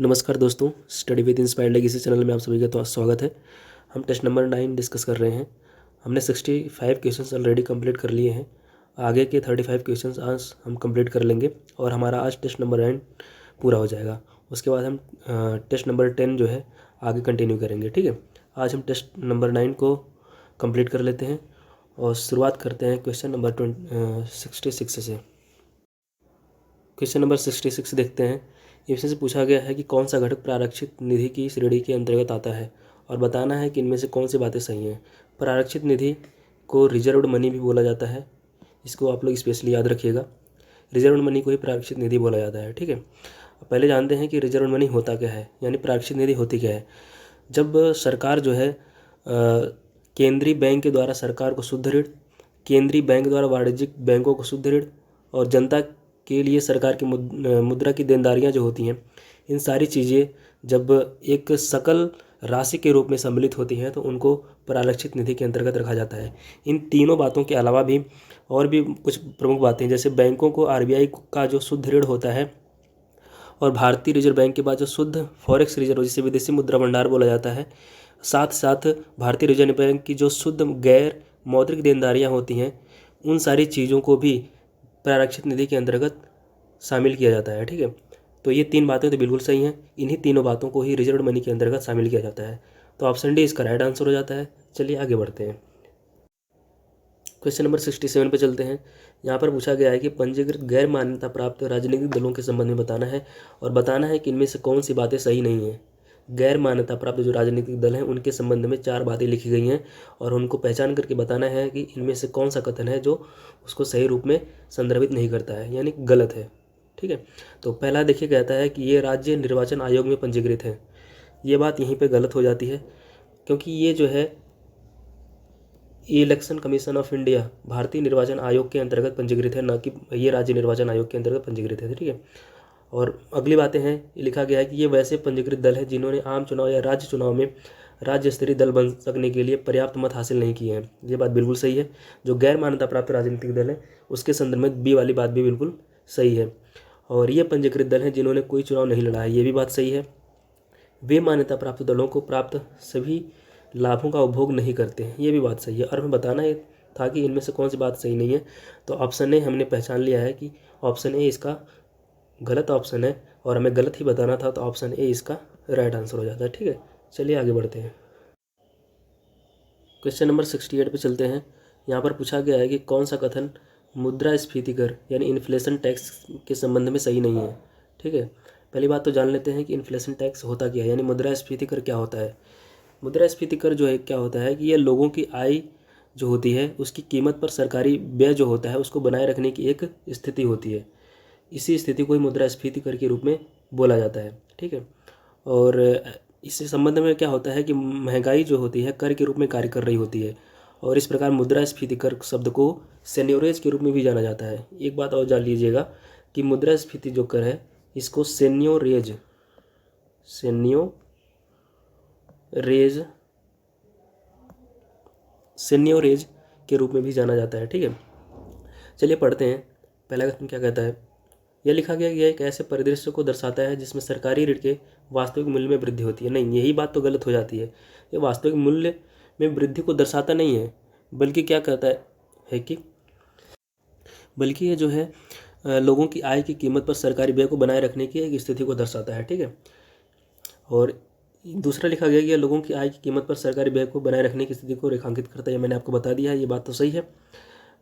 नमस्कार दोस्तों, study with inspired legacy channel में आप सभी का तो स्वागत है। हम टेस्ट नंबर 9 डिस्कस कर रहे हैं। हमने 65 क्वेश्चंस ऑलरेडी कंप्लीट कर लिए हैं। आगे के 35 क्वेश्चंस आज हम कंप्लीट कर लेंगे और हमारा आज टेस्ट नंबर 9 पूरा हो जाएगा। उसके बाद हम टेस्ट नंबर 10 जो है आगे कंटिन्यू करेंगे। ठीक है, आज हम टेस्ट नंबर 9 को कंप्लीट कर लेते हैं और शुरुआत करते हैं क्वेश्चन नंबर 66 से। क्वेश्चन नंबर 66 देखते हैं। इसमें से पूछा गया है कि कौन सा घटक प्रारक्षित निधि की श्रेणी के अंतर्गत आता है और बताना है कि इनमें से कौन सी बातें सही हैं। प्रारक्षित निधि को रिजर्व्ड मनी भी बोला जाता है, इसको आप लोग स्पेशली याद रखिएगा। रिजर्व्ड मनी को ही प्रारक्षित निधि बोला जाता है। ठीक है, पहले जानते हैं कि रिजर्व्ड मनी होता क्या है, यानी प्रारक्षित निधि होती क्या है। जब सरकार जो है केंद्रीय बैंक के द्वारा सरकार को शुद्ध ऋण, केंद्रीय बैंक द्वारा वाणिज्यिक बैंकों को शुद्ध ऋण और जनता के लिए सरकार की मुद्रा की देनदारियां जो होती हैं, इन सारी चीज़ें जब एक सकल राशि के रूप में सम्मिलित होती हैं तो उनको प्रारक्षित निधि के अंतर्गत रखा जाता है। इन तीनों बातों के अलावा भी और भी कुछ प्रमुख बातें, जैसे बैंकों को आरबीआई का जो शुद्ध ऋण होता है और भारतीय रिजर्व बैंक के बाद जो शुद्ध फॉरेक्स रिजर्व जिसे विदेशी मुद्रा भंडार बोला जाता है, साथ साथ भारतीय रिजर्व बैंक की जो शुद्ध गैर मौद्रिक देनदारियाँ होती हैं, उन सारी चीज़ों को भी प्रारक्षित निधि के अंतर्गत शामिल किया जाता है। ठीक है, तो ये तीन बातें तो बिल्कुल सही हैं। इन्हीं तीनों बातों को ही रिजर्व्ड मनी के अंतर्गत शामिल किया जाता है। तो ऑप्शन डी इसका राइट आंसर हो जाता है। चलिए आगे बढ़ते हैं। क्वेश्चन नंबर 67 पे चलते हैं। यहाँ पर पूछा गया है कि पंजीकृत गैर मान्यता प्राप्त राजनीतिक दलों के संबंध में बताना है और बताना है कि इनमें से कौन सी बातें सही नहीं हैं। गैर मान्यता प्राप्त जो राजनीतिक दल हैं उनके संबंध में 4 बातें लिखी गई हैं और उनको पहचान करके बताना है कि इनमें से कौन सा कथन है जो उसको सही रूप में संदर्भित नहीं करता है, यानी गलत है। ठीक है, तो पहला देखिए, कहता है कि ये राज्य निर्वाचन आयोग में पंजीकृत है। ये बात यहीं पे गलत हो जाती है, क्योंकि ये जो है इलेक्शन कमीशन ऑफ इंडिया भारतीय निर्वाचन आयोग के अंतर्गत पंजीकृत है, ना कि ये राज्य निर्वाचन आयोग के अंतर्गत पंजीकृत है। ठीक है, और अगली बातें हैं, ये लिखा गया है कि ये वैसे पंजीकृत दल है जिन्होंने आम चुनाव या राज्य चुनाव में राज्य स्तरीय दल बन सकने के लिए पर्याप्त मत हासिल नहीं किए हैं। ये बात बिल्कुल सही है। जो गैर मान्यता प्राप्त राजनीतिक दल है उसके संदर्भ में बी वाली बात भी बिल्कुल सही है। और ये पंजीकृत दल हैं जिन्होंने कोई चुनाव नहीं लड़ा है, ये भी बात सही है। वे मान्यता प्राप्त दलों को प्राप्त सभी लाभों का उपभोग नहीं करते हैं, ये भी बात सही है। और हमें बताना है था कि इनमें से कौन सी बात सही नहीं है, तो ऑप्शन ए हमने पहचान लिया है कि ऑप्शन ए इसका गलत ऑप्शन है और हमें गलत ही बताना था, तो ऑप्शन ए इसका राइट आंसर हो जाता है। ठीक है, चलिए आगे बढ़ते हैं। क्वेश्चन नंबर 68 पे चलते हैं। यहाँ पर पूछा गया है कि कौन सा कथन मुद्रास्फीति कर यानी इन्फ्लेशन टैक्स के संबंध में सही नहीं है। ठीक है, पहली बात तो जान लेते हैं कि इन्फ्लेशन टैक्स होता क्या है, यानी मुद्रास्फीति कर क्या होता है। मुद्रास्फीति कर जो है क्या होता है कि यह लोगों की आय जो होती है उसकी कीमत पर सरकारी व्यय जो होता है उसको बनाए रखने की एक स्थिति होती है। इसी स्थिति को ही मुद्रास्फीति कर के रूप में बोला जाता है। ठीक है, और इस संबंध में क्या होता है कि महंगाई जो होती है कर के रूप में कार्य कर रही होती है और इस प्रकार मुद्रास्फीति कर शब्द को सेन्योरेज के रूप में भी जाना जाता है। एक बात और जान लीजिएगा कि मुद्रास्फीति जो कर है इसको सेन्योरेज के रूप में भी जाना जाता है। ठीक है, चलिए पढ़ते हैं। पहला कथन क्या कहता है, यह लिखा गया कि यह एक ऐसे परिदृश्य को दर्शाता है जिसमें सरकारी ऋण के वास्तविक मूल्य में वृद्धि होती है। नहीं, यही बात तो गलत हो जाती है। ये वास्तविक मूल्य में वृद्धि को दर्शाता नहीं है, बल्कि क्या कहता है कि बल्कि ये जो है लोगों की आय की कीमत पर सरकारी व्यय को बनाए रखने की एक स्थिति को दर्शाता है। ठीक है, और दूसरा लिखा गया कि लोगों की आय की कीमत पर सरकारी व्यय को बनाए रखने की स्थिति को रेखांकित करता है। मैंने आपको बता दिया है, ये बात तो सही है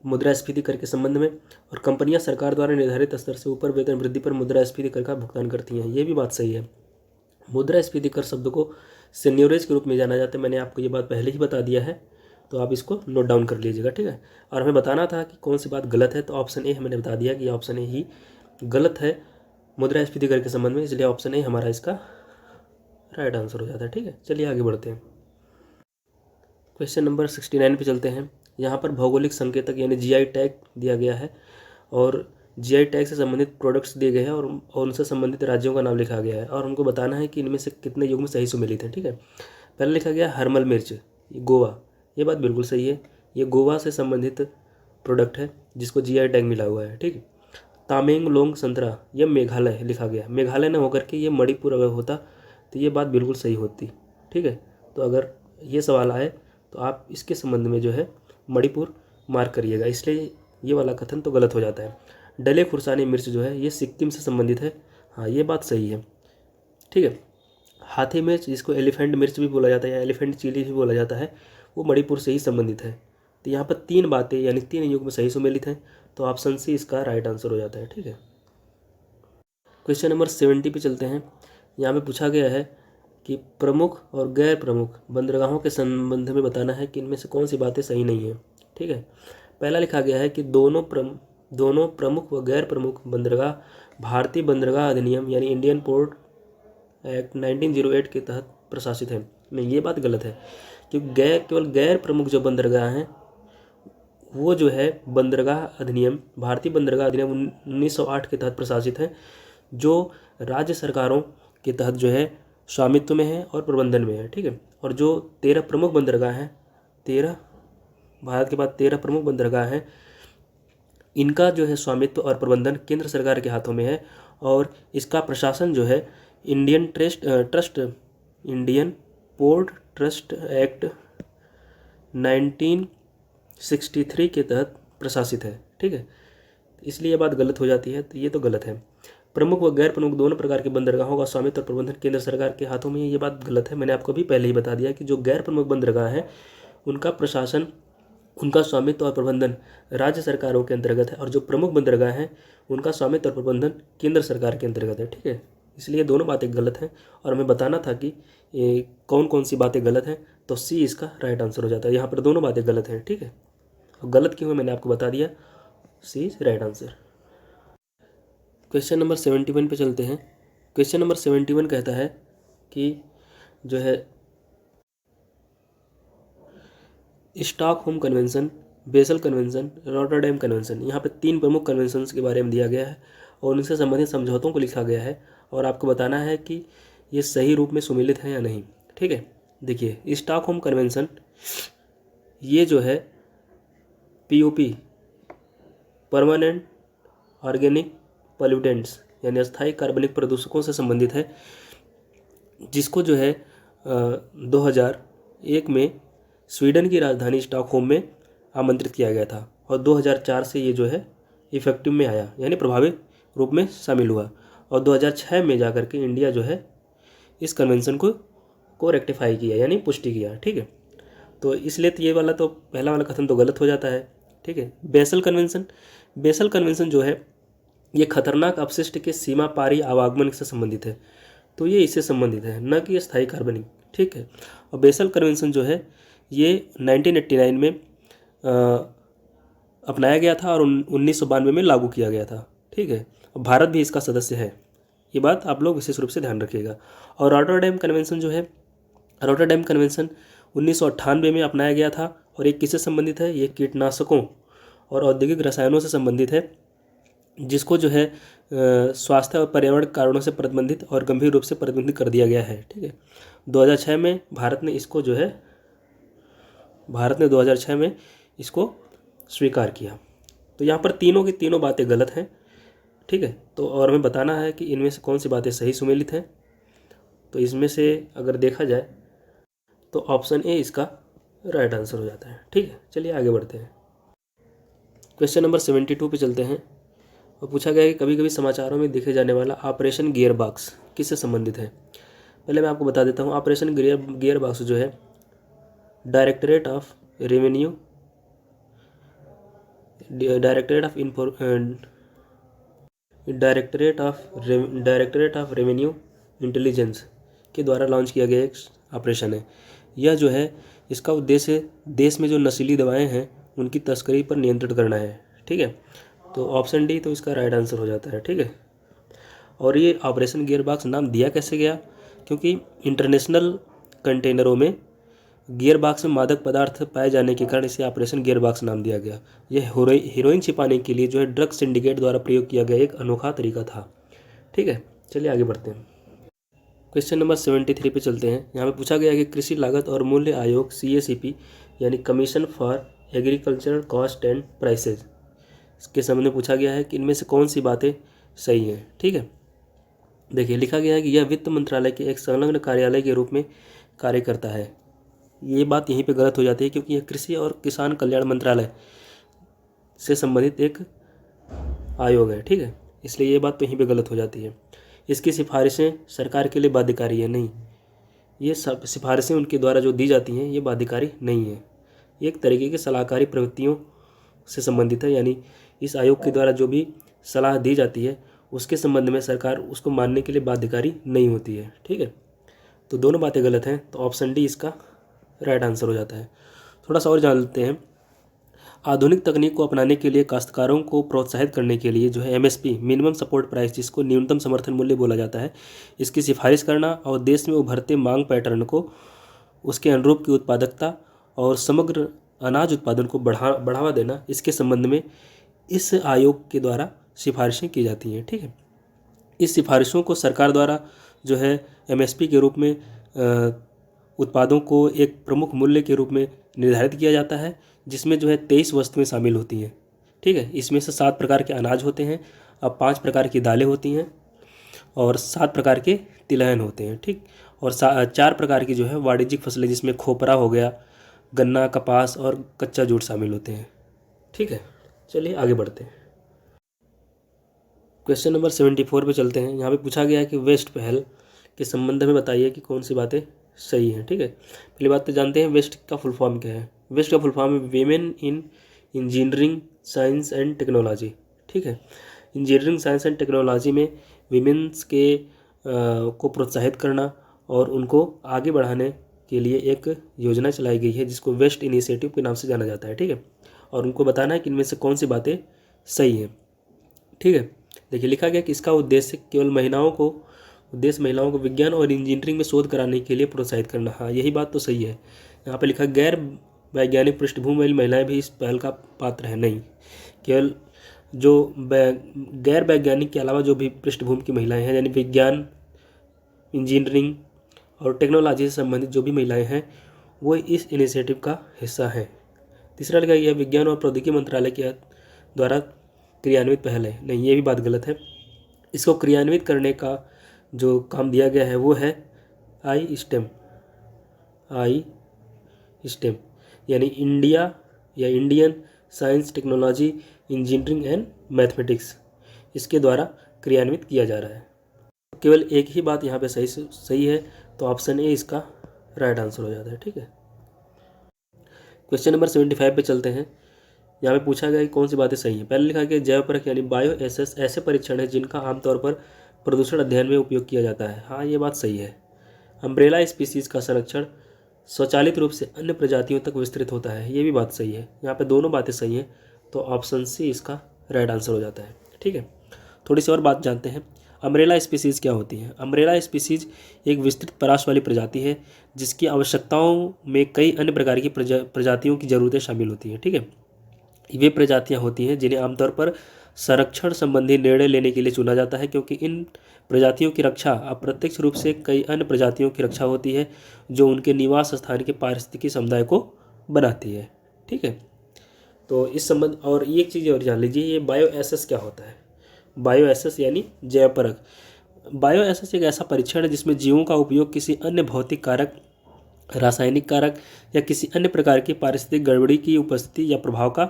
मुद्रास्फीति कर के संबंध में। और कंपनियां सरकार द्वारा निर्धारित स्तर से ऊपर वेतन वृद्धि पर मुद्रास्फीति कर का भुगतान करती हैं, ये भी बात सही है। मुद्रास्फीति कर शब्द को सेन्योरेज के रूप में जाना जाता है, मैंने आपको ये बात पहले ही बता दिया है, तो आप इसको नोट डाउन कर लीजिएगा। ठीक है, और हमें बताना था कि कौन सी बात गलत है, तो ऑप्शन ए मैंने बता दिया कि ऑप्शन ए ही गलत है मुद्रास्फीति कर के संबंध में, इसलिए ऑप्शन ए हमारा इसका राइट आंसर हो जाता है। ठीक है, चलिए आगे बढ़ते हैं। क्वेश्चन नंबर 69 पे चलते हैं। यहाँ पर भौगोलिक संकेतक यानी जीआई टैग दिया गया है और जीआई टैग से संबंधित प्रोडक्ट्स दिए गए हैं और उनसे संबंधित राज्यों का नाम लिखा गया है और हमको बताना है कि इनमें से कितने युग्म सही सुमेलित हैं। ठीक है, पहले लिखा गया हरमल मिर्च, गोवा, ये बात बिल्कुल सही है। ये गोवा से संबंधित प्रोडक्ट है जिसको जीआई टैग मिला हुआ है। ठीक है, तामेंगलोंग संतरा, यह मेघालय लिखा गया, मेघालय न होकर के ये मणिपुर अगर होता तो ये बात बिल्कुल सही होती। ठीक है, तो अगर ये सवाल आए तो आप इसके संबंध में जो है मणिपुर मार्क करिएगा, इसलिए ये वाला कथन तो गलत हो जाता है। डले खुर्सानी मिर्च जो है ये सिक्किम से संबंधित है, हाँ ये बात सही है। ठीक है, हाथी मिर्च जिसको एलिफेंट मिर्च भी बोला जाता है या एलिफेंट चिली भी बोला जाता है, वो मणिपुर से ही संबंधित है। तो यहाँ पर 3 बातें यानी 3 युग में सही सुमेलित हैं, तो ऑप्शन सी इसका राइट आंसर हो जाता है। ठीक है, क्वेश्चन नंबर 70 पे चलते हैं। यहाँ पे पूछा गया है कि प्रमुख और गैर प्रमुख बंदरगाहों के संबंध में बताना है कि इनमें से कौन सी बातें सही नहीं है। ठीक है, पहला लिखा गया है कि दोनों प्रमुख व गैर प्रमुख बंदरगाह भारतीय बंदरगाह अधिनियम यानी इंडियन पोर्ट एक्ट 1908 के तहत प्रशासित है। नहीं, ये बात गलत है, क्योंकि केवल गैर प्रमुख जो बंदरगाह हैं वो जो है बंदरगाह अधिनियम, भारतीय बंदरगाह अधिनियम 1908 के तहत प्रशासित है, जो राज्य सरकारों के तहत जो है स्वामित्व में है और प्रबंधन में है। ठीक है, और जो 13 प्रमुख बंदरगाह हैं, 13 भारत के बाद 13 प्रमुख बंदरगाह हैं, इनका जो है स्वामित्व और प्रबंधन केंद्र सरकार के हाथों में है, और इसका प्रशासन जो है इंडियन पोर्ट ट्रस्ट एक्ट 1963 के तहत प्रशासित है। ठीक है, इसलिए ये बात गलत हो जाती है, तो ये तो गलत है। प्रमुख व गैर प्रमुख दोनों प्रकार के बंदरगाहों का स्वामित्व और प्रबंधन केंद्र सरकार के हाथों में है, ये बात गलत है। मैंने आपको भी पहले ही बता दिया कि जो गैर प्रमुख बंदरगाह हैं उनका प्रशासन, उनका स्वामित्व और प्रबंधन राज्य सरकारों के अंतर्गत है, और जो प्रमुख बंदरगाह हैं उनका स्वामित्व और प्रबंधन केंद्र सरकार के अंतर्गत है। ठीक है, इसलिए दोनों बातें गलत हैं, और हमें बताना था कि कौन कौन सी बातें गलत हैं, तो सी इसका राइट आंसर हो जाता है। यहाँ पर दोनों बातें गलत हैं। ठीक है, और गलत क्यों है मैंने आपको बता दिया, C is right answer. Question number 71 पे चलते हैं। क्वेश्चन नंबर 71 कहता है कि जो है Stockholm convention, basal convention, Rotterdam convention, यहाँ पे 3 प्रमुख कन्वेंशंस के बारे में दिया गया है और उनसे संबंधित समझौतों को लिखा गया है, और आपको बताना है कि ये सही रूप में सुमेलित है या नहीं। ठीक है, देखिए स्टॉकहोम कन्वेंशन ये जो है POP परमानेंट ऑर्गेनिक पॉल्यूटेंट्स यानी अस्थायी कार्बनिक प्रदूषकों से संबंधित है, जिसको जो है 2001 में स्वीडन की राजधानी स्टॉकहोम में आमंत्रित किया गया था, और 2004 से ये जो है इफेक्टिव में आया यानी प्रभावी रूप में शामिल हुआ, और 2006 में जाकर के इंडिया जो है इस कन्वेंशन को रेक्टिफाई किया यानी पुष्टि किया। ठीक है, तो इसलिए तो ये वाला तो पहला वाला कथन तो गलत हो जाता है। ठीक है, बेसल कन्वेंशन जो है ये खतरनाक अपशिष्ट के सीमा पारी आवागमन से संबंधित है, तो ये इससे संबंधित है, न कि स्थायी कार्बनिक। ठीक है, और बेसल कन्वेंशन जो है ये 1989 में अपनाया गया था और 1992 में लागू किया गया था। ठीक है, और भारत भी इसका सदस्य है, ये बात आप लोग विशेष रूप से ध्यान रखिएगा। और रॉटरडैम कन्वेंशन जो है, रॉटरडैम कन्वेंशन 1998 में अपनाया गया था, और ये किससे संबंधित है, ये कीटनाशकों और औद्योगिक रसायनों से संबंधित है, जिसको जो है स्वास्थ्य और पर्यावरण कारणों से प्रतिबंधित और गंभीर रूप से प्रतिबंधित कर दिया गया है। ठीक है, 2006 में भारत ने 2006 में इसको स्वीकार किया। तो यहाँ पर तीनों की तीनों बातें गलत हैं। ठीक है, तो और हमें बताना है कि इनमें से कौन सी बातें सही सुमेलित हैं। तो इसमें से अगर देखा जाए तो ऑप्शन ए इसका राइट आंसर हो जाता है। ठीक है, चलिए आगे बढ़ते हैं। क्वेश्चन नंबर 72 पे चलते हैं, और पूछा गया है कि कभी कभी समाचारों में दिखे जाने वाला ऑपरेशन गियरबॉक्स किससे संबंधित है। पहले मैं आपको बता देता हूँ, ऑपरेशन गियरबॉक्स जो है डायरेक्टरेट ऑफ रेवेन्यू इंटेलिजेंस के द्वारा लॉन्च किया गया एक ऑपरेशन है। यह जो है इसका उद्देश्य देश में जो नशीली दवाएं हैं उनकी तस्करी पर नियंत्रण करना है। ठीक है, तो ऑप्शन डी तो इसका राइट आंसर हो जाता है। ठीक है, और ये ऑपरेशन गियरबॉक्स नाम दिया कैसे गया, क्योंकि इंटरनेशनल कंटेनरों में गियरबॉक्स में मादक पदार्थ पाए जाने के कारण इसे ऑपरेशन गियरबॉक्स नाम दिया गया। यह हीरोइन छिपाने के लिए जो है ड्रग सिंडिकेट द्वारा प्रयोग किया गया एक अनोखा तरीका था। ठीक है, चलिए आगे बढ़ते हैं। क्वेश्चन नंबर 73 पे चलते हैं। यहाँ पे पूछा गया कि कृषि लागत और मूल्य आयोग CACP यानी commission for agricultural cost and prices के संबंध में पूछा गया है कि इनमें से कौन सी बातें सही हैं। ठीक है, देखिए लिखा गया है कि यह वित्त मंत्रालय के एक संलग्न कार्यालय के रूप में कार्य करता है। ये बात यहीं पे गलत हो जाती है क्योंकि यह कृषि और किसान कल्याण मंत्रालय से संबंधित एक आयोग है। ठीक है, इसलिए ये बात तो यहीं पे गलत हो जाती है। इसकी सिफारिशें सरकार के लिए बाध्यकारी है नहीं, ये सब सिफारिशें उनके द्वारा जो दी जाती हैं ये बाध्यकारी नहीं है, ये एक तरीके की सलाहकारी प्रवृत्तियों से संबंधित है। यानी इस आयोग के द्वारा जो भी सलाह दी जाती है उसके संबंध में सरकार उसको मानने के लिए बाध्यकारी नहीं होती है। ठीक है, तो दोनों बातें गलत हैं, तो ऑप्शन डी इसका राइट आंसर हो जाता है। थोड़ा सा और जान लेते हैं। आधुनिक तकनीक को अपनाने के लिए काश्तकारों को प्रोत्साहित करने के लिए जो है एमएसपी मिनिमम सपोर्ट प्राइस, जिसको न्यूनतम समर्थन मूल्य बोला जाता है, इसकी सिफारिश करना और देश में उभरते मांग पैटर्न को उसके अनुरूप की उत्पादकता और समग्र अनाज उत्पादन को बढ़ावा देना, इसके संबंध में इस आयोग के द्वारा सिफारिशें की जाती हैं। ठीक है, इस सिफारिशों को सरकार द्वारा जो है एमएसपी के रूप में उत्पादों को एक प्रमुख मूल्य के रूप में निर्धारित किया जाता है, जिसमें जो है 23 वस्तुएं शामिल होती हैं। ठीक है, इसमें से 7 प्रकार के अनाज होते हैं, अब 5 प्रकार की दालें होती हैं और 7 प्रकार के तिलहन होते हैं। ठीक, और 4 प्रकार की जो है वाणिज्यिक फसलें, जिसमें खोपरा हो गया, गन्ना, कपास और कच्चा जूट शामिल होते हैं। ठीक है, चलिए आगे बढ़ते हैं। क्वेश्चन नंबर 74 पे चलते हैं। यहाँ पे पूछा गया है कि वेस्ट पहल के संबंध में बताइए कि कौन सी बातें सही हैं। ठीक है, पहली बात तो जानते हैं वेस्ट का फुल फॉर्म क्या है। वेस्ट का फुल फॉर्म है women in engineering science and technology. ठीक है, इंजीनियरिंग साइंस एंड टेक्नोलॉजी में वीमेंस के को प्रोत्साहित करना और उनको आगे बढ़ाने के लिए एक योजना चलाई गई है जिसको वेस्ट इनिशिएटिव के नाम से जाना जाता है। ठीक है, और उनको बताना है कि इनमें से कौन सी बातें सही हैं। ठीक है, देखिए लिखा गया कि इसका उद्देश्य केवल महिलाओं को विज्ञान और इंजीनियरिंग में शोध कराने के लिए प्रोत्साहित करना। हाँ, यही बात तो सही है। यहाँ पे लिखा गैर वैज्ञानिक पृष्ठभूमि वाली महिलाएं भी इस पहल का पात्र है नहीं, केवल जो गैर वैज्ञानिक के अलावा जो भी पृष्ठभूमि की महिलाएं हैं, यानी विज्ञान, इंजीनियरिंग और टेक्नोलॉजी से संबंधित जो भी महिलाएं हैं वो इस इनिशिएटिव का हिस्सा हैं। तीसरा लिखा गया विज्ञान और प्रौद्योगिकी मंत्रालय के द्वारा क्रियान्वित पहल है। नहीं, ये भी बात गलत है। इसको क्रियान्वित करने का जो काम दिया गया है वो है आई स्टेम, यानी इंडिया या Indian science technology engineering and mathematics, इसके द्वारा क्रियान्वित किया जा रहा है। केवल एक ही बात यहाँ पे सही है, तो ऑप्शन ए इसका राइट आंसर हो जाता है। ठीक है, क्वेश्चन नंबर 75 पे चलते हैं। यहाँ पे पूछा गया कि कौन सी बातें सही हैं। पहले लिखा गया जैव परख यानी बायो एसेस ऐसे परीक्षण है जिनका आमतौर पर प्रदूषण अध्ययन में उपयोग किया जाता है। हाँ, ये बात सही है। अम्ब्रेला स्पीसीज का संरक्षण स्वचालित रूप से अन्य प्रजातियों तक विस्तृत होता है। ये भी बात सही है। यहाँ पे दोनों बातें सही हैं, तो ऑप्शन सी इसका राइट आंसर हो जाता है। ठीक है, थोड़ी सी और बात जानते हैं। अम्ब्रेला स्पीसीज़ क्या होती है। अम्ब्रेला स्पीसीज़ एक विस्तृत परास वाली प्रजाति है जिसकी आवश्यकताओं में कई अन्य प्रकार की प्रजातियों की ज़रूरतें शामिल होती हैं। ठीक है, वे प्रजातियां होती हैं जिन्हें आमतौर पर संरक्षण संबंधी निर्णय लेने के लिए चुना जाता है, क्योंकि इन प्रजातियों की रक्षा अप्रत्यक्ष रूप से कई अन्य प्रजातियों की रक्षा होती है जो उनके निवास स्थान के पारिस्थितिकी समुदाय को बनाती है। ठीक है, तो इस संबंध और एक चीज़ और जान लीजिए, ये बायो एसेस क्या होता है। बायो एसेस यानी जैव परख। बायो एसेस एक ऐसा परीक्षण है जिसमें जीवों का उपयोग किसी अन्य भौतिक कारक, रासायनिक कारक या किसी अन्य प्रकार की पारिस्थितिक गड़बड़ी की उपस्थिति या प्रभाव का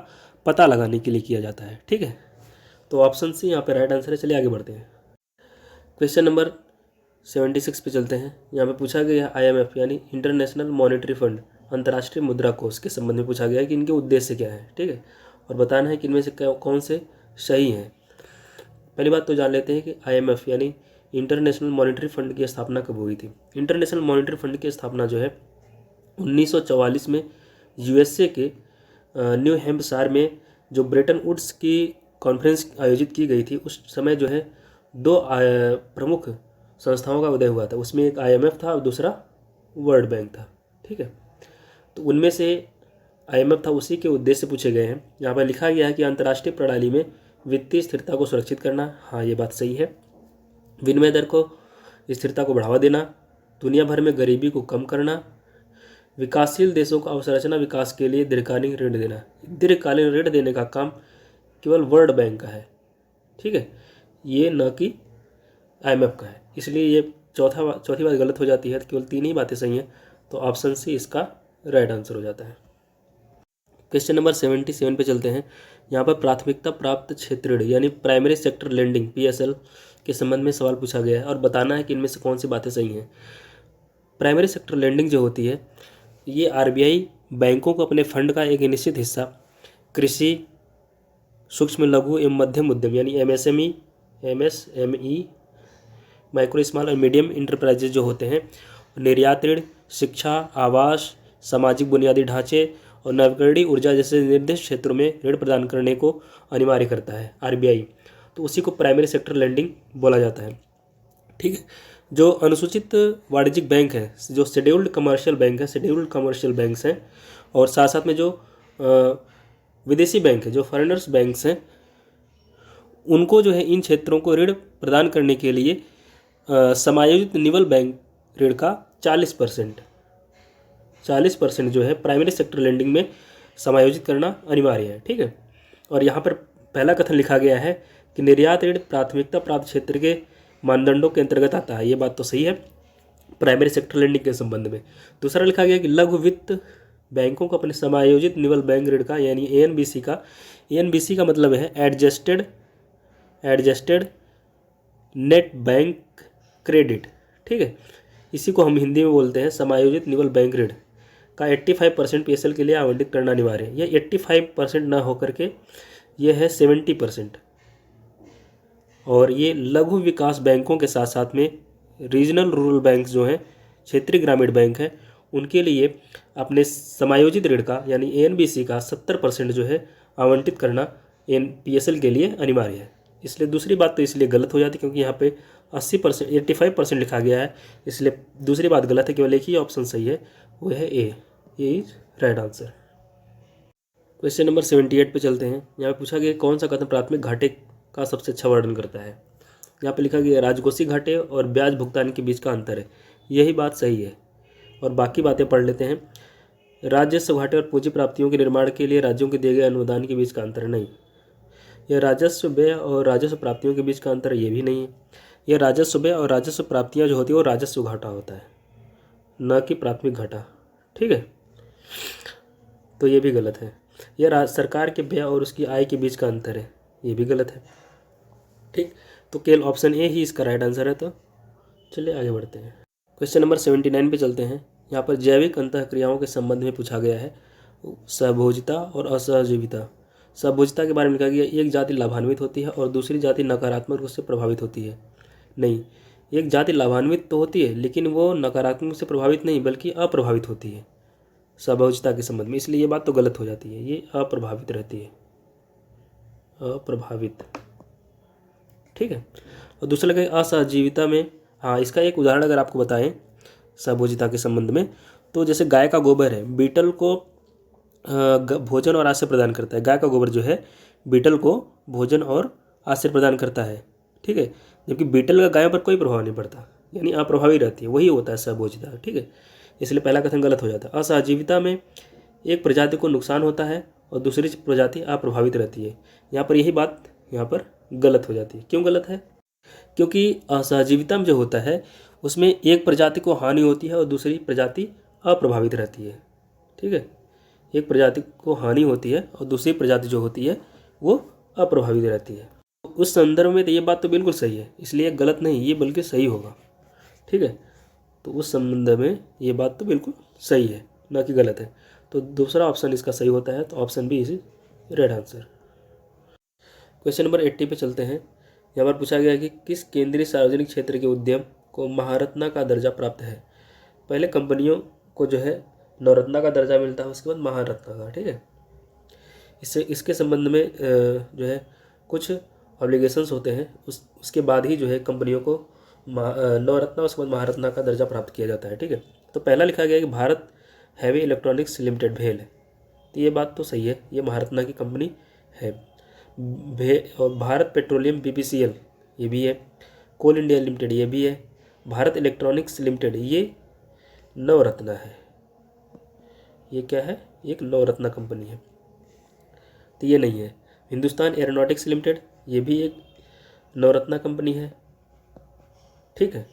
पता लगाने के लिए किया जाता है। ठीक है, तो ऑप्शन सी यहाँ पे राइट आंसर है। चलिए आगे बढ़ते हैं। क्वेश्चन नंबर 76 पे चलते हैं। यहाँ पे पूछा गया है IMF यानी इंटरनेशनल मॉनेटरी फंड, अंतर्राष्ट्रीय मुद्रा कोष के संबंध में पूछा गया है कि इनके उद्देश्य क्या है। ठीक है, और बताना है कि इनमें से कौन से सही हैं। पहली बात तो जान लेते हैं कि IMF यानी इंटरनेशनल मॉनेटरी फंड की स्थापना कब हुई थी। इंटरनेशनल मॉनेटरी फंड की स्थापना जो है 1944 में USA के न्यू हैम्पशायर में जो ब्रेटन वुड्स की कॉन्फ्रेंस आयोजित की गई थी, उस समय जो है 2 प्रमुख संस्थाओं का उदय हुआ था। उसमें एक IMF था और दूसरा वर्ल्ड बैंक था। ठीक है, तो उनमें से IMF था, उसी के उद्देश्य पूछे गए हैं। यहाँ पर लिखा गया है कि अंतर्राष्ट्रीय प्रणाली में वित्तीय स्थिरता को सुरक्षित करना। हाँ, ये बात सही है। विनिमय दर को स्थिरता को बढ़ावा देना, दुनिया भर में गरीबी को कम करना, विकासशील देशों को अवसंरचना विकास के लिए दीर्घकालीन ऋण देना। दीर्घकालीन ऋण देने का काम केवल वर्ल्ड बैंक का है, ठीक है, ये न कि IMF का है। इसलिए ये चौथी बात गलत हो जाती है। तो केवल 3 ही बातें सही हैं, तो ऑप्शन सी इसका राइट आंसर हो जाता है। क्वेश्चन नंबर 77 पे चलते हैं। यहाँ पर प्राथमिकता प्राप्त क्षेत्र ऋण यानी प्राइमरी सेक्टर लेंडिंग PSL के संबंध में सवाल पूछा गया है और बताना है कि इनमें से कौन सी बातें सही हैं। प्राइमरी सेक्टर लेंडिंग जो होती है, ये RBI बैंकों को अपने फंड का एक निश्चित हिस्सा कृषि, सूक्ष्म लघु एवं मध्यम उद्यम यानी MSME, माइक्रो स्मॉल और मीडियम इंटरप्राइजेज जो होते हैं, निर्यात ऋण, शिक्षा, आवास, सामाजिक बुनियादी ढांचे और नवीकरणीय ऊर्जा जैसे निर्दिष्ट क्षेत्रों में ऋण प्रदान करने को अनिवार्य करता है RBI। तो उसी को प्राइमरी सेक्टर लेंडिंग बोला जाता है, ठीक है। जो अनुसूचित वाणिज्यिक बैंक है, जो शेड्यूल्ड कमर्शियल बैंक है, शेड्यूल्ड कमर्शियल बैंक्स हैं, और साथ साथ में जो विदेशी बैंक है, जो फॉरेनर्स बैंक्स हैं, उनको जो है इन क्षेत्रों को ऋण प्रदान करने के लिए समायोजित निवल बैंक ऋण का 40% जो है प्राइमरी सेक्टर लेंडिंग में समायोजित करना अनिवार्य है, ठीक है। और यहाँ पर पहला कथन लिखा गया है कि निर्यात ऋण प्राथमिकता प्राप्त क्षेत्र के मानदंडों के अंतर्गत आता है। ये बात तो सही है प्राइमरी सेक्टर लेंडिंग के संबंध में। दूसरा लिखा गया कि लघु वित्त बैंकों को अपने समायोजित निवल बैंक ऋण का यानी ANBC का मतलब है एडजस्टेड नेट बैंक क्रेडिट, ठीक है। इसी को हम हिंदी में बोलते हैं समायोजित निवल बैंक ऋण का 85% PSL के लिए आवंटित करना अनिवार्य है। यह 85% ना होकर के यह है 70%। और ये लघु विकास बैंकों के साथ साथ में रीजनल रूरल बैंक जो हैं, क्षेत्रीय ग्रामीण बैंक हैं, उनके लिए अपने समायोजित ऋण का यानी ANBC का 70% जो है आवंटित करना PSL के लिए अनिवार्य है। इसलिए दूसरी बात तो इसलिए गलत हो जाती है क्योंकि यहाँ पे 85% लिखा गया है, इसलिए दूसरी बात गलत है। केवल एक ही ऑप्शन सही है, वो है A is right answer. Question number 78 पे चलते हैं। यहाँ पे पूछा गया कौन सा कथन प्राथमिक घाटे का सबसे अच्छा वर्णन करता है। यहाँ पे लिखा गया राजकोषीय घाटे और ब्याज भुगतान के बीच का अंतर है। यही बात सही है और बाकी बातें पढ़ लेते हैं। राजस्व घाटे और पूंजी प्राप्तियों के निर्माण के लिए राज्यों के दिए गए अनुदान के बीच का अंतर नहीं। यह राजस्व व्यय और राजस्व प्राप्तियों के बीच का अंतर ये भी नहीं है। यह राजस्व व्यय और राजस्व प्राप्तियाँ जो होती है वो राजस्व घाटा होता है, न कि प्राथमिक घाटा, ठीक है। तो ये भी गलत है। यह सरकार के व्यय और उसकी आय के बीच का अंतर है, ये भी गलत है, ठीक। तो केवल ऑप्शन ए ही इसका राइट आंसर है। तो चलिए आगे बढ़ते हैं। क्वेश्चन नंबर 79 पे चलते हैं। यहाँ पर जैविक अंतःक्रियाओं के संबंध में पूछा गया है सहभोजिता और असहजीविता। सहभोजिता के बारे में लिखा गया एक जाति लाभान्वित होती है और दूसरी जाति नकारात्मक रूप से प्रभावित होती है। नहीं, एक जाति लाभान्वित तो होती है लेकिन वो नकारात्मक रूप से प्रभावित नहीं बल्कि अप्रभावित होती है सहभोजिता के संबंध में, इसलिए ये बात तो गलत हो जाती है। ये अप्रभावित रहती है, अप्रभावित, ठीक है। और दूसरा लगा असहजीविता में, हाँ, इसका एक उदाहरण अगर आपको बताएं सहभोजिता के संबंध में, तो जैसे गाय का गोबर है, बीटल को भोजन और आश्रय प्रदान करता है। गाय का गोबर जो है बीटल को भोजन और आश्रय प्रदान करता है, ठीक है, जबकि बीटल का गायों पर कोई प्रभाव नहीं पड़ता, यानी अप्रभावी रहती है। वही होता है सहभोजिता, ठीक है। इसलिए पहला कथन गलत हो जाता है। असहजीविता में एक प्रजाति को नुकसान होता है और दूसरी प्रजाति अप्रभावित रहती है। यहाँ पर यही बात यहाँ पर गलत हो जाती है। क्यों गलत है? क्योंकि असहजीविता में जो होता है उसमें एक प्रजाति को हानि होती है और दूसरी प्रजाति अप्रभावित रहती है, ठीक है। एक प्रजाति को हानि होती है और दूसरी प्रजाति जो होती है वो अप्रभावित रहती है। उस संदर्भ में तो ये बात तो बिल्कुल सही है, इसलिए गलत नहीं, ये बल्कि सही होगा, ठीक है। तो उस संबंध में ये बात तो बिल्कुल सही है, ना कि गलत है। तो दूसरा ऑप्शन इसका सही होता है, तो option B is right answer. Question number 80 पे चलते हैं। यहाँ पर पूछा गया है कि किस केंद्रीय सार्वजनिक क्षेत्र के उद्यम को महारत्ना का दर्जा प्राप्त है। पहले कंपनियों को जो है नवरत्ना का दर्जा मिलता है, उसके बाद महारत्ना का, ठीक है। इसके संबंध में जो है कुछ ऑब्लिगेशंस होते हैं, उसके बाद ही जो है कंपनियों को नवरत्ना उसके बाद महारत्ना का दर्जा प्राप्त किया जाता है, ठीक है। तो पहला लिखा गया है कि भारत हैवी इलेक्ट्रॉनिक्स लिमिटेड भेल है, तो ये बात तो सही है, ये महारत्ना की कंपनी है। और भारत पेट्रोलियम BPCL ये भी है। कोल इंडिया लिमिटेड ये भी है। भारत इलेक्ट्रॉनिक्स लिमिटेड ये नवरत्ना है। ये क्या है? एक नवरत्ना कंपनी है, तो ये नहीं है। हिंदुस्तान एरोनॉटिक्स लिमिटेड, ये भी एक नवरत्ना कंपनी है, ठीक है।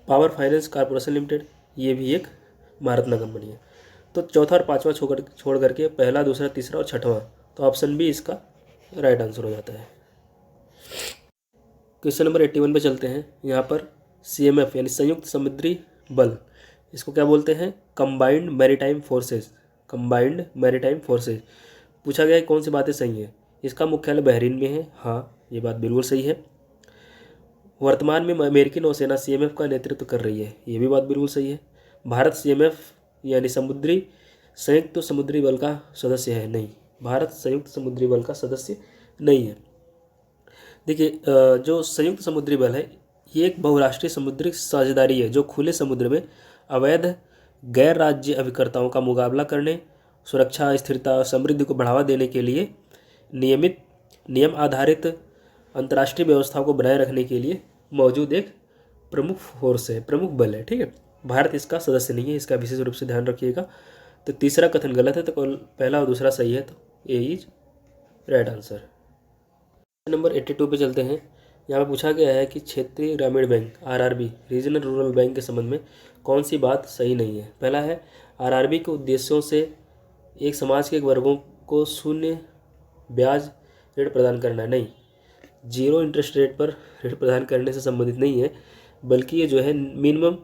पावर फाइनेंस कॉर्पोरेशन लिमिटेड, ये भी एक महारत्ना कंपनी है। तो चौथा और पांचवा छोड़ करके पहला, दूसरा, तीसरा और छठवां, तो ऑप्शन बी इसका राइट आंसर हो जाता है। क्वेश्चन नंबर 81 पे चलते हैं। यहाँ पर CMF यानी संयुक्त समुद्री बल, इसको क्या बोलते हैं? Combined maritime forces. Combined maritime forces पूछा गया है कौन सी बातें सही है? इसका मुख्यालय बहरीन में है, हाँ ये बात बिल्कुल सही है। वर्तमान में अमेरिकी नौसेना CMF का नेतृत्व कर रही है, ये भी बात बिल्कुल सही है। भारत CMF यानी संयुक्त समुद्री बल का सदस्य है, नहीं, भारत संयुक्त समुद्री बल का सदस्य नहीं है। देखिए, जो संयुक्त समुद्री बल है ये एक बहुराष्ट्रीय समुद्री साझेदारी है जो खुले समुद्र में अवैध गैर राज्य अभिकर्ताओं का मुकाबला करने, सुरक्षा, स्थिरता और समृद्धि को बढ़ावा देने के लिए नियम आधारित अंतर्राष्ट्रीय व्यवस्थाओं को बनाए रखने के लिए मौजूद एक प्रमुख फोर्स है, प्रमुख बल है, ठीक है। भारत इसका सदस्य नहीं है, इसका विशेष रूप से ध्यान रखिएगा। तो तीसरा कथन गलत है, तो पहला और दूसरा सही है, तो ए इज राइट आंसर। नंबर 82 पे चलते हैं। यहाँ पे पूछा गया है कि क्षेत्रीय ग्रामीण bank RRB regional rural bank के संबंध में कौन सी बात सही नहीं है? पहला है RRB के उद्देश्यों से एक समाज के वर्गों को शून्य ब्याज ऋण प्रदान करना, नहीं, जीरो इंटरेस्ट रेट पर ऋण प्रदान करने से संबंधित नहीं है, बल्कि ये जो है मिनिमम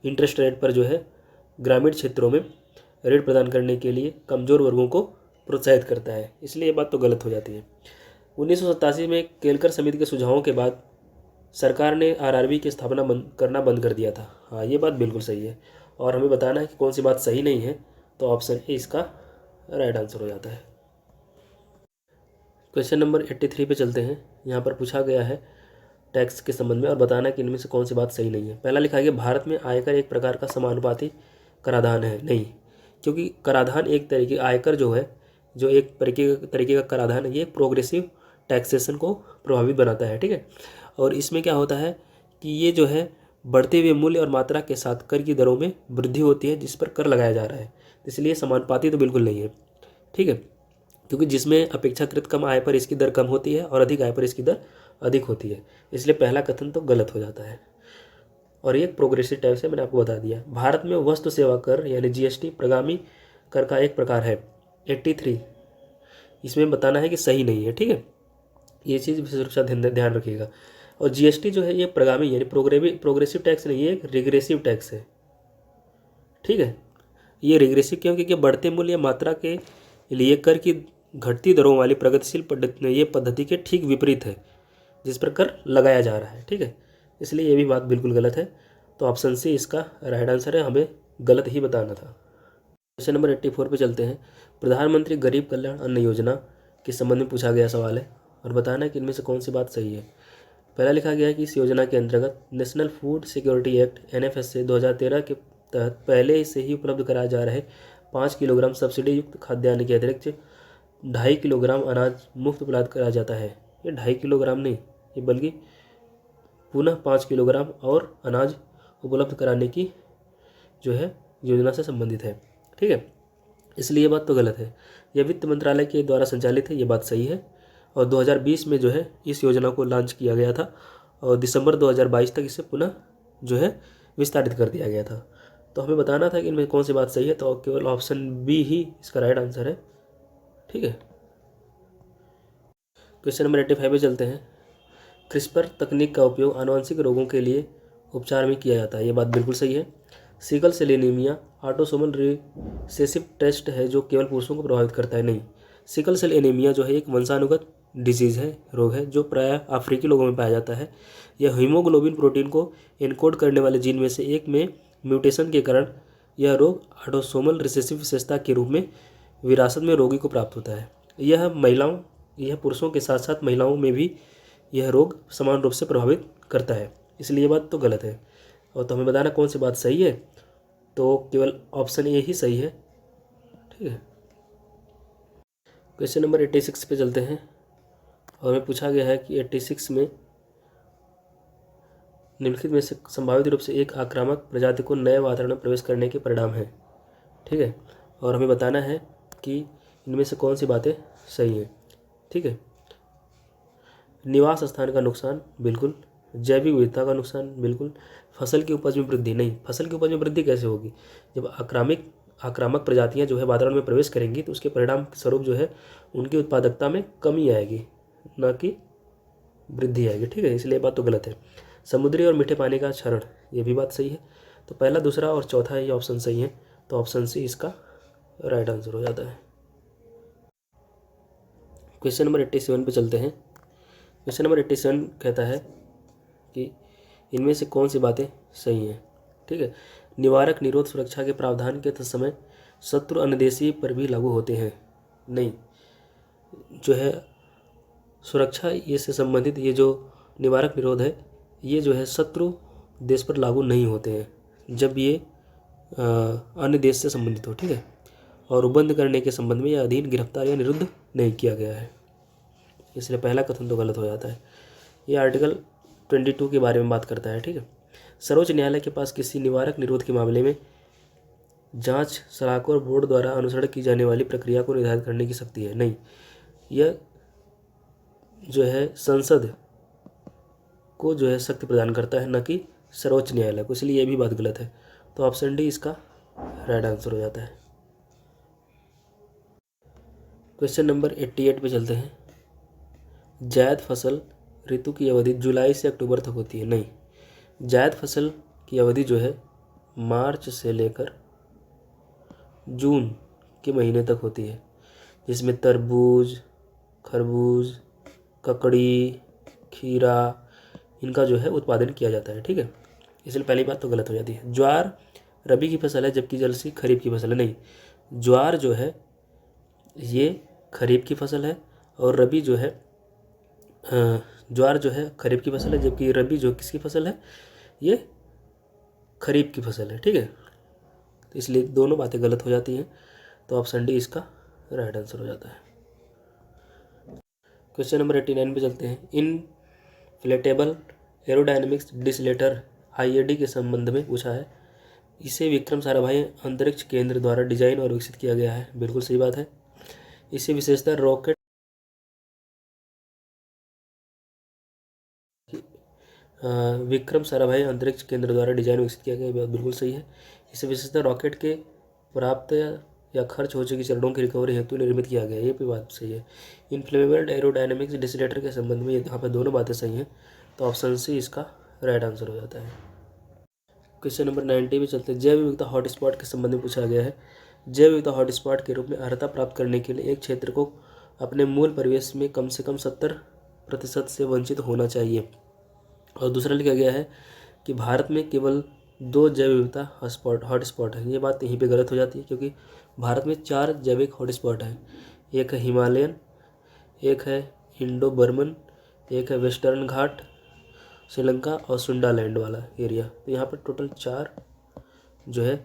इंटरेस्ट रेट पर जो है ग्रामीण क्षेत्रों में ऋण प्रदान करने के लिए कमज़ोर वर्गों को प्रोत्साहित करता है, इसलिए ये बात तो गलत हो जाती है। 1987 में केलकर समिति के सुझावों के बाद सरकार ने RRB की स्थापना करना बंद कर दिया था, हाँ ये बात बिल्कुल सही है। और हमें बताना है कि कौन सी बात सही नहीं है, तो ऑप्शन ए इसका राइट आंसर हो जाता है। क्वेश्चन नंबर 83 पे चलते हैं। यहाँ पर पूछा गया है टैक्स के संबंध में और बताना कि इनमें से कौन सी बात सही नहीं है। पहला लिखा गया भारत में आयकर एक प्रकार का समानुपाती कराधान है, नहीं, क्योंकि कराधान एक तरीके आयकर जो है, जो एक तरीके का कराधान है, ये प्रोग्रेसिव टैक्सेशन को प्रभावित बनाता है, ठीक है। और इसमें क्या होता है कि ये जो है बढ़ते हुए मूल्य और मात्रा के साथ कर की दरों में वृद्धि होती है जिस पर कर लगाया जा रहा है, इसलिए समानुपाती तो बिल्कुल नहीं है, ठीक है। क्योंकि जिसमें अपेक्षाकृत कम आय पर इसकी दर कम होती है और अधिक आय पर इसकी दर अधिक होती है, इसलिए पहला कथन तो गलत हो जाता है। और ये प्रोग्रेसिव टैक्स है, मैंने आपको बता दिया। भारत में वस्तु सेवा कर यानी GST प्रगामी कर का एक प्रकार है। 83 इसमें बताना है कि सही नहीं है, ठीक है, ये चीज़ विशेष रूप से ध्यान रखिएगा। और GST जो है ये प्रगामी यानी प्रोग्रेसिव टैक्स नहीं, ये एक रिग्रेसिव टैक्स है, ठीक है। ये रिग्रेसिव क्यों? क्योंकि बढ़ते मूल्य या मात्रा के लिए कर की घटती दरों वाली प्रगतिशील पद्धति के ठीक विपरीत है जिस पर कर लगाया जा रहा है, ठीक है, इसलिए ये भी बात बिल्कुल गलत है। तो ऑप्शन सी इसका राइट आंसर है, हमें गलत ही बताना था। क्वेश्चन नंबर 84 पे चलते हैं। प्रधानमंत्री गरीब कल्याण अन्न योजना के संबंध में पूछा गया सवाल है और बताना है कि इनमें से कौन सी बात सही है। पहला लिखा गया है कि इस योजना के अंतर्गत national food security act NFS से 2013 के तहत पहले से ही उपलब्ध कराए जा रहे 5 किलोग्राम सब्सिडी युक्त खाद्यान्न के अतिरिक्त 2.5 किलोग्राम अनाज मुफ्त उपलब्ध कराया जाता है। ये 2.5 किलोग्राम नहीं, ये बल्कि पुनः 5 किलोग्राम और अनाज उपलब्ध कराने की जो है योजना से संबंधित है, ठीक है, इसलिए ये बात तो गलत है। यह वित्त मंत्रालय के द्वारा संचालित है, ये बात सही है। और 2020 में जो है इस योजना को लॉन्च किया गया था और दिसंबर 2022 तक इसे पुनः जो है विस्तारित कर दिया गया था। तो हमें बताना था कि इनमें कौन सी बात सही है, तो केवल ऑप्शन बी ही इसका राइट आंसर है, ठीक है। क्वेश्चन नंबर 85 पे चलते हैं। क्रिस्पर तकनीक का उपयोग आनुवंशिक रोगों के लिए उपचार में किया जाता है, ये बात बिल्कुल सही है। Sickle cell anaemia autosomal recessive test है जो केवल पुरुषों को प्रभावित करता है, नहीं, सिकल सेल एनीमिया जो है एक वंशानुगत डिजीज़ है, रोग है जो प्रायः अफ्रीकी लोगों में पाया जाता है। यह हीमोग्लोबिन प्रोटीन को एनकोड करने वाले जीन में से एक में म्यूटेशन के कारण यह रोग ऑटोसोमल रिसेसिव विशेषता के रूप में विरासत में रोगी को प्राप्त होता है। यह पुरुषों के साथ साथ महिलाओं में भी यह रोग समान रूप से प्रभावित करता है, इसलिए ये बात तो गलत है। और तो हमें बताना कौन सी बात सही है, तो केवल ऑप्शन ए ही सही है, ठीक है। क्वेश्चन नंबर 86 पे चलते हैं और हमें पूछा गया है कि 86 में निम्नलिखित में से संभावित रूप से एक आक्रामक प्रजाति को नए वातावरण में प्रवेश करने के परिणाम है, ठीक है। और हमें बताना है कि इनमें से कौन सी बातें सही है। ठीक है। निवास स्थान का नुकसान, बिल्कुल। जैविक विविधता का नुकसान, बिल्कुल। फसल की उपज में वृद्धि, नहीं। फसल की उपज में वृद्धि कैसे होगी? जब आक्रामक प्रजातियां जो है वातावरण में प्रवेश करेंगी तो उसके परिणाम स्वरूप जो है उनकी उत्पादकता में कमी आएगी, न कि वृद्धि आएगी। ठीक है, इसलिए बात तो गलत है। समुद्री और मीठे पानी का क्षरण, ये भी बात सही है। तो पहला, दूसरा और चौथा ये ऑप्शन सही है। तो ऑप्शन सी इसका राइट आंसर हो जाता है। क्वेश्चन नंबर 87 पे चलते हैं। क्वेश्चन नंबर 87 कहता है कि इनमें से कौन सी बातें सही हैं। ठीक है। निवारक निरोध सुरक्षा के प्रावधान के समय शत्रु अनुदेशीय पर भी लागू होते हैं, नहीं। जो है सुरक्षा ये से संबंधित ये जो निवारक निरोध है ये जो है शत्रु देश पर लागू नहीं होते हैं जब ये अन्य देश से संबंधित हो। ठीक है। और उपबंध करने के संबंध में यह अधीन, गिरफ्तार या निरुद्ध नहीं किया गया है, इसलिए पहला कथन तो गलत हो जाता है। ये आर्टिकल 22 के बारे में बात करता है। ठीक है। सर्वोच्च न्यायालय के पास किसी निवारक निरोध के मामले में जांच सलाहकार बोर्ड द्वारा अनुसरण की जाने वाली प्रक्रिया को निर्धारित करने की शक्ति है, नहीं। यह जो है संसद को जो है शक्ति प्रदान करता है, न कि सर्वोच्च न्यायालय को, इसलिए यह भी बात गलत है। तो ऑप्शन डी इसका राइट आंसर हो जाता है। क्वेश्चन नंबर 88 पे चलते हैं। जायद फसल ऋतु की अवधि जुलाई से अक्टूबर तक होती है, नहीं। जायद फसल की अवधि जो है मार्च से लेकर जून के महीने तक होती है, जिसमें तरबूज, खरबूज, ककड़ी, खीरा इनका जो है उत्पादन किया जाता है। ठीक है, इसलिए पहली बात तो गलत हो जाती है। ज्वार रबी की फसल है जबकि जलसी खरीफ की फसल है, नहीं। ज्वार जो है ये खरीफ की फसल है और रबी जो है ज्वार जो है खरीफ की फसल है जबकि रबी जो किसकी फसल है, ये खरीफ की फसल है। ठीक है, तो इसलिए दोनों बातें गलत हो जाती हैं। तो ऑप्शन डी इसका राइट आंसर हो जाता है। क्वेश्चन नंबर 89 पे चलते हैं। इनफ्लेटेबल एरोडायनेमिक्स डिसलेटर IAD के संबंध में पूछा है। इसे विक्रम साराभाई अंतरिक्ष केंद्र द्वारा डिजाइन और विकसित किया गया है, बिल्कुल सही बात है। इसे विशेषता रॉकेट विक्रम साराभाई अंतरिक्ष केंद्र द्वारा डिजाइन विकसित किया गया, बात बिल्कुल सही है। इसे विशेषता रॉकेट के प्राप्त या खर्च हो चुकी चरणों की रिकवरी हेतु निर्मित किया गया है, ये भी बात सही है। इनफ्लेमेबल एरोडायनेमिक्स डिसलेटर के संबंध में यहाँ पर दोनों बातें सही हैं, तो ऑप्शन सी इसका राइट आंसर हो जाता है। क्वेश्चन नंबर 90 में चलते हैं। जैव विविधता हॉटस्पॉट के संबंध में पूछा गया है। जैव विविधता हॉटस्पॉट के रूप में अर्हता प्राप्त करने के लिए एक क्षेत्र को अपने मूल परिवेश में कम से कम 70% से वंचित होना चाहिए। और दूसरा लिखा गया है कि भारत में केवल 2 जैव विविधता हॉटस्पॉट है। ये बात यहीं पे गलत हो जाती है क्योंकि भारत में 4 जैविक हॉटस्पॉट हैं। एक है हिमालयन, एक है इंडो बर्मन, एक है वेस्टर्न घाट श्रीलंका और सुंडालैंड वाला एरिया। तो यहाँ पर टोटल 4 जो है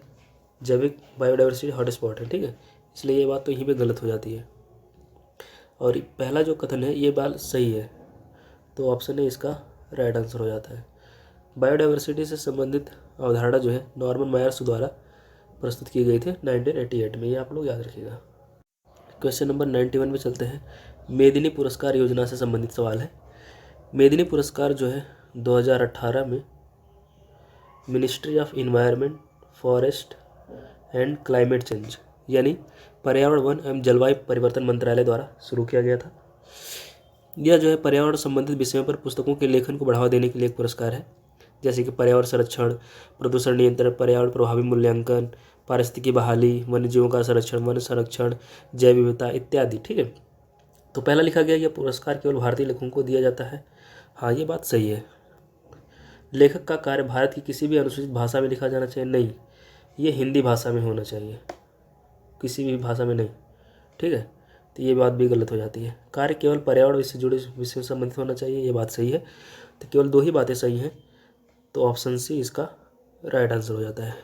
जैविक बायोडाइवर्सिटी हॉटस्पॉट है। ठीक है, इसलिए ये बात तो यहीं पे गलत हो जाती है। और पहला जो कथन है ये बात सही है, तो ऑप्शन ए इसका राइट आंसर हो जाता है। बायोडाइवर्सिटी से संबंधित अवधारणा जो है नॉर्मन मायर्स द्वारा प्रस्तुत की गई थी 1988 में, ये आप लोग याद रखिएगा। क्वेश्चन नंबर 91 में चलते हैं। मेदिनी पुरस्कार योजना से संबंधित सवाल है। मेदिनी पुरस्कार जो है 2018 में ministry of environment, forest and climate change यानी पर्यावरण, वन एवं जलवायु परिवर्तन मंत्रालय द्वारा शुरू किया गया था। यह जो है पर्यावरण संबंधित विषयों पर पुस्तकों के लेखन को बढ़ावा देने के लिए एक पुरस्कार है, जैसे कि पर्यावरण संरक्षण, प्रदूषण नियंत्रण, पर्यावरण प्रभावी मूल्यांकन, पारिस्थितिकी बहाली, वन्यजीवों का संरक्षण, वन संरक्षण, जैव विविधता इत्यादि। ठीक है, तो पहला लिखा गया यह पुरस्कार केवल भारतीय लेखकों को दिया जाता है। हाँ, ये बात सही है। लेखक का कार्य भारत की किसी भी अनुसूचित भाषा में लिखा जाना चाहिए, नहीं। ये हिंदी भाषा में होना चाहिए, किसी भी भाषा में नहीं। ठीक है, तो ये बात भी गलत हो जाती है। कार्य केवल पर्यावरण से जुड़े विषयों से संबंधित होना चाहिए, ये बात सही है। तो केवल 2 ही बातें सही हैं, तो ऑप्शन सी इसका राइट आंसर हो जाता है।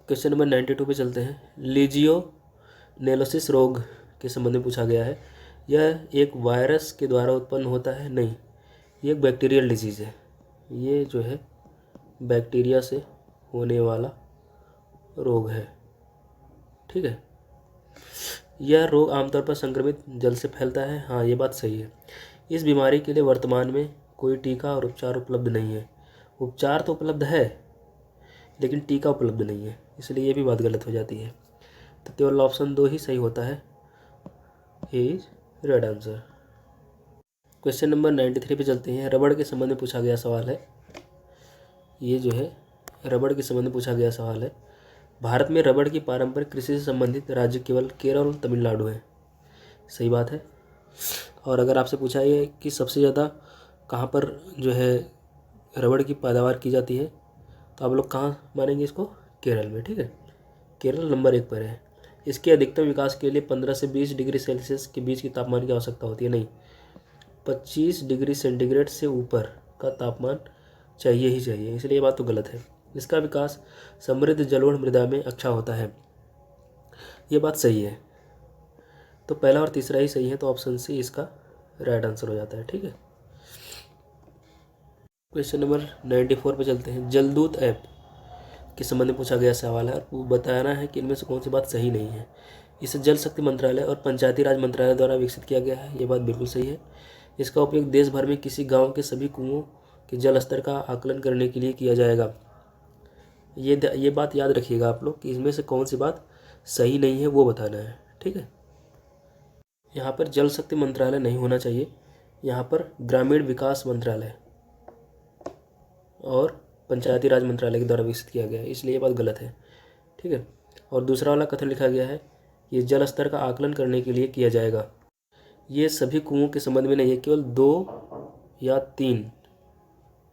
क्वेश्चन नंबर 92 पे चलते हैं। लीजियोनेलोसिस रोग के संबंध में पूछा गया है। यह एक वायरस के द्वारा उत्पन्न होता है, नहीं। ये एक बैक्टीरियल डिजीज़ है। ये जो है बैक्टीरिया से होने वाला रोग है। ठीक है, यह रोग आमतौर पर संक्रमित जल से फैलता है। हाँ, ये बात सही है। इस बीमारी के लिए वर्तमान में कोई टीका और उपचार उपलब्ध नहीं है। उपचार तो उपलब्ध है लेकिन टीका उपलब्ध नहीं है, इसलिए ये भी बात गलत हो जाती है। तो केवल ऑप्शन 2 ही सही होता है, A is red answer. Question number 93 पे चलते हैं। रबड़ के संबंध में पूछा गया सवाल है। ये जो है रबड़ के संबंध में पूछा गया सवाल है। भारत में रबड़ की पारंपरिक कृषि से संबंधित राज्य केवल केरल और तमिलनाडु है। सही बात है। और अगर आपसे पूछा है कि सबसे ज़्यादा कहाँ पर जो है रबड़ की पैदावार की जाती है, तो आप लोग कहाँ मानेंगे इसको? केरल में। ठीक है, केरल नंबर 1 पर है। इसके अधिकतम विकास के लिए 15 से 20 डिग्री सेल्सियस के बीच की तापमान की आवश्यकता होती है। नहीं, 25 डिग्री सेंटीग्रेड से ऊपर का तापमान चाहिए ही चाहिए, इसलिए ये बात तो गलत है। इसका विकास समृद्ध जलोढ़ मृदा में अच्छा होता है, ये बात सही है। तो पहला और तीसरा ही सही है, तो ऑप्शन सी इसका राइट आंसर हो जाता है। ठीक है, क्वेश्चन नंबर 94 पे चलते हैं। जलदूत ऐप के संबंध में पूछा गया सवाल है और वो बताना है कि इनमें से कौन सी बात सही नहीं है। इसे जल शक्ति मंत्रालय और पंचायती राज मंत्रालय द्वारा विकसित किया गया है, ये बात बिल्कुल सही है। इसका उपयोग देश भर में किसी गांव के सभी कुओं के जल स्तर का आकलन करने के लिए किया जाएगा। ये बात याद रखिएगा आप लोग कि इसमें से कौन सी बात सही नहीं है वो बताना है। ठीक है, यहाँ पर जल शक्ति मंत्रालय नहीं होना चाहिए, यहाँ पर ग्रामीण विकास मंत्रालय और पंचायती राज मंत्रालय के द्वारा विकसित किया गया है, इसलिए ये बात गलत है। ठीक है, और दूसरा वाला कथन लिखा गया है ये जल स्तर का आकलन करने के लिए किया जाएगा। ये सभी कुओं के संबंध में नहीं है, केवल 2 या 3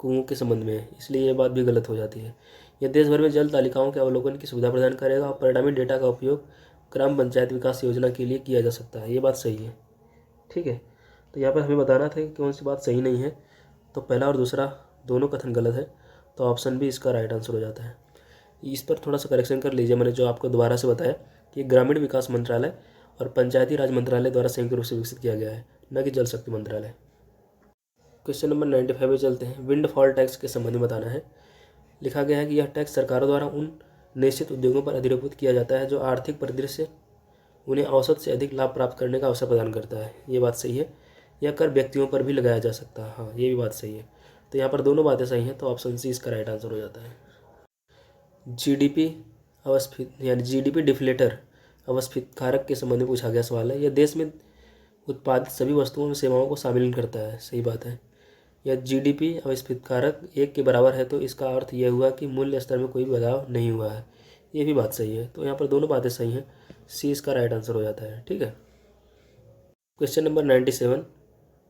कुओं के संबंध में है, इसलिए ये बात भी गलत हो जाती है। यह देश भर में जल तालिकाओं के अवलोकन की सुविधा प्रदान करेगा और परिणामी डेटा का उपयोग ग्राम पंचायत विकास योजना के लिए किया जा सकता है, ये बात सही है। ठीक है, तो यहाँ पर हमें बताना था कि कौन सी बात सही नहीं है। तो पहला और दूसरा दोनों कथन गलत है, तो ऑप्शन बी इसका राइट आंसर हो जाता है। इस पर थोड़ा सा करेक्शन कर लीजिए, मैंने जो आपको दोबारा से बताया कि ग्रामीण विकास मंत्रालय और पंचायती राज मंत्रालय द्वारा संयुक्त रूप से विकसित किया गया है, न कि जल शक्ति मंत्रालय। क्वेश्चन नंबर 95 में चलते हैं। विंडफॉल टैक्स के संबंध में बताना है। लिखा गया है कि यह टैक्स सरकारों द्वारा उन निश्चित उद्योगों पर अधिरोपित किया जाता है जो आर्थिक परिदृश्य से उन्हें औसत से अधिक लाभ प्राप्त करने का अवसर प्रदान करता है, ये बात सही है। यह कर व्यक्तियों पर भी लगाया जा सकता है, हाँ ये भी बात सही है। तो यहाँ पर दोनों बातें सही हैं, तो ऑप्शन सी इसका राइट आंसर हो जाता है। जीडीपी अवस्थित यानी जीडीपी डिफ्लेटर अवस्थितकारक के संबंध में पूछा गया सवाल है। यह देश में उत्पादित सभी वस्तुओं और सेवाओं को शामिल करता है, सही बात है। यह जीडीपी अवस्थितकारक 1 के बराबर है, तो इसका अर्थ यह हुआ कि मूल्य स्तर में कोई बदलाव नहीं हुआ है, ये भी बात सही है। तो यहाँ पर दोनों बातें सही हैं, सी इसका राइट आंसर हो जाता है। ठीक है, क्वेश्चन नंबर 97।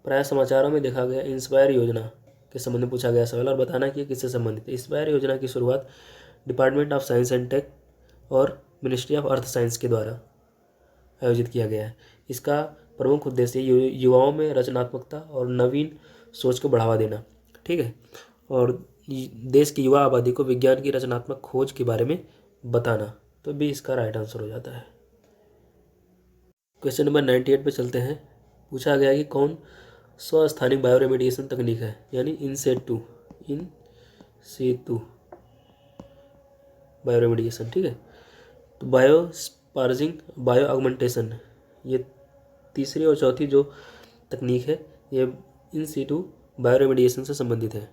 प्राय समाचारों में देखा गया इंस्पायर योजना के संबंध में पूछा गया सवाल और बताना कि किससे संबंधित है। इंस्पायर योजना की शुरुआत department of science and tech और मिनिस्ट्री ऑफ अर्थ साइंस के द्वारा आयोजित किया गया है। इसका प्रमुख उद्देश्य युवाओं में रचनात्मकता और नवीन सोच को बढ़ावा देना। ठीक है, और देश की युवा आबादी को विज्ञान की रचनात्मक खोज के बारे में बताना, तो भी इसका राइट आंसर हो जाता है। क्वेश्चन नंबर 98 पे चलते हैं। पूछा गया कि कौन स्वस्थानिक बायोरेमेडिएशन तकनीक है, यानी इन सेतु बायोरेमेडिएशन। ठीक है, तो बायो स्पार्जिंग, बायो ऑगमेंटेशन, ये तीसरी और चौथी जो तकनीक है ये इन सीटू बायोरेमेडिएशन से संबंधित है।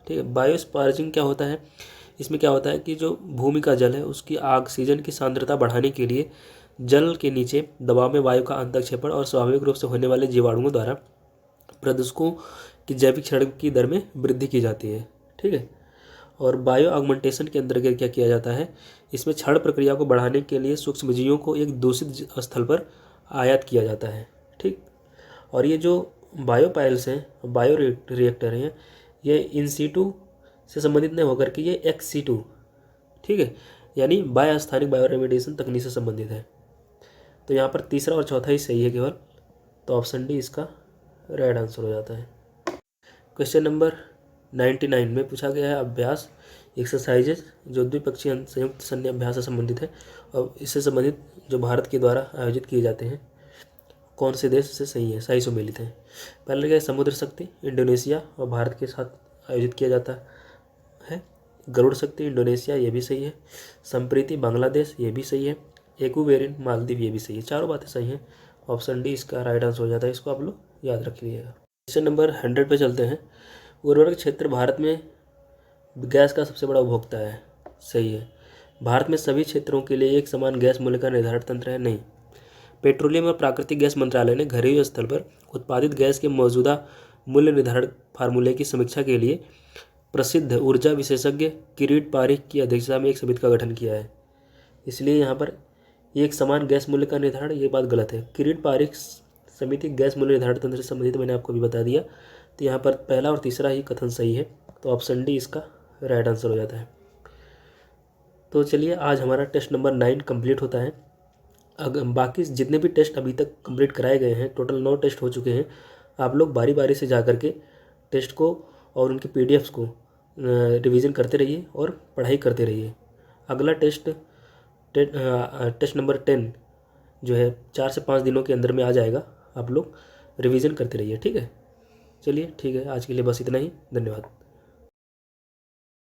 ठीक है, बायो स्पार्जिंग क्या होता है? इसमें क्या होता है कि जो भूमि का जल है उसकी ऑक्सीजन की सांद्रता बढ़ाने के लिए जल के नीचे दबाव में वायु का अंतःक्षेपण और स्वाभाविक रूप से होने वाले जीवाणुओं द्वारा प्रदूषकों की जैविक क्षरण की दर में वृद्धि की जाती है। ठीक है, और बायो ऑगमेंटेशन के अंतर्गत क्या किया जाता है, इसमें क्षरण प्रक्रिया को बढ़ाने के लिए सूक्ष्मजीवों को एक दूषित स्थल पर आयात किया जाता है। ठीक, और ये जो बायोपाइल्स हैं, बायो रिएक्टर हैं, ये इन सीटू से संबंधित नहीं होकर के ये एक्स सीटू, ठीक है, यानी बायो स्थानिक बायोरेमेडिएशन तकनीक से संबंधित है। तो यहाँ पर तीसरा और चौथा ही सही है केवल, तो ऑप्शन डी इसका राइट आंसर हो जाता है। क्वेश्चन नंबर 99 में पूछा गया है अभ्यास एक्सरसाइजेज जो द्विपक्षीय संयुक्त सैन्य अभ्यास से संबंधित है और इससे संबंधित जो भारत के द्वारा आयोजित किए जाते हैं, कौन से देश से सही सुमेलित हैं? पहले क्या, समुद्र शक्ति इंडोनेशिया और भारत के साथ आयोजित किया जाता है। गरुड़ शक्ति इंडोनेशिया, ये भी सही है। संप्रीति बांग्लादेश, ये भी सही है। एक्वेरियन मालदीव, ये भी सही है। चारों बातें सही हैं। ऑप्शन डी इसका राइट आंसर हो जाता है। इसको आप लोग याद रख लीजिएगा। क्वेश्चन नंबर 100 पे चलते हैं। उर्वरक क्षेत्र भारत में गैस का सबसे बड़ा उपभोक्ता है। सही है। भारत में सभी क्षेत्रों के लिए एक समान गैस मूल्य का निर्धारण तंत्र है। नहीं। पेट्रोलियम और प्राकृतिक गैस मंत्रालय ने घरेलू स्तर पर उत्पादित गैस के मौजूदा मूल्य निर्धारण फार्मूले की समीक्षा के लिए प्रसिद्ध ऊर्जा विशेषज्ञ किरीट पारिख की अध्यक्षता में एक समिति का गठन किया है। इसलिए यहाँ पर एक समान गैस मूल्य का निर्धारण, ये बात गलत है। किरीट पारिख समिति गैस मूल्य निर्धारण तंत्र से संबंधित मैंने आपको भी बता दिया। तो यहाँ पर पहला और तीसरा ही कथन सही है। तो ऑप्शन डी इसका राइट आंसर हो जाता है। तो चलिए, आज हमारा टेस्ट नंबर 9 कंप्लीट होता है। अगर बाकी जितने भी टेस्ट अभी तक कंप्लीट कराए गए हैं, टोटल 9 टेस्ट हो चुके हैं। आप लोग बारी बारी से जा कर के टेस्ट को और उनकी पीडीएफ्स को रिवीजन करते रहिए और पढ़ाई करते रहिए। अगला टेस्ट नंबर 10 जो है 4 से 5 दिनों के अंदर में आ जाएगा। आप लोग रिवीजन करते रहिए, ठीक है। चलिए ठीक है, आज के लिए बस इतना ही। धन्यवाद।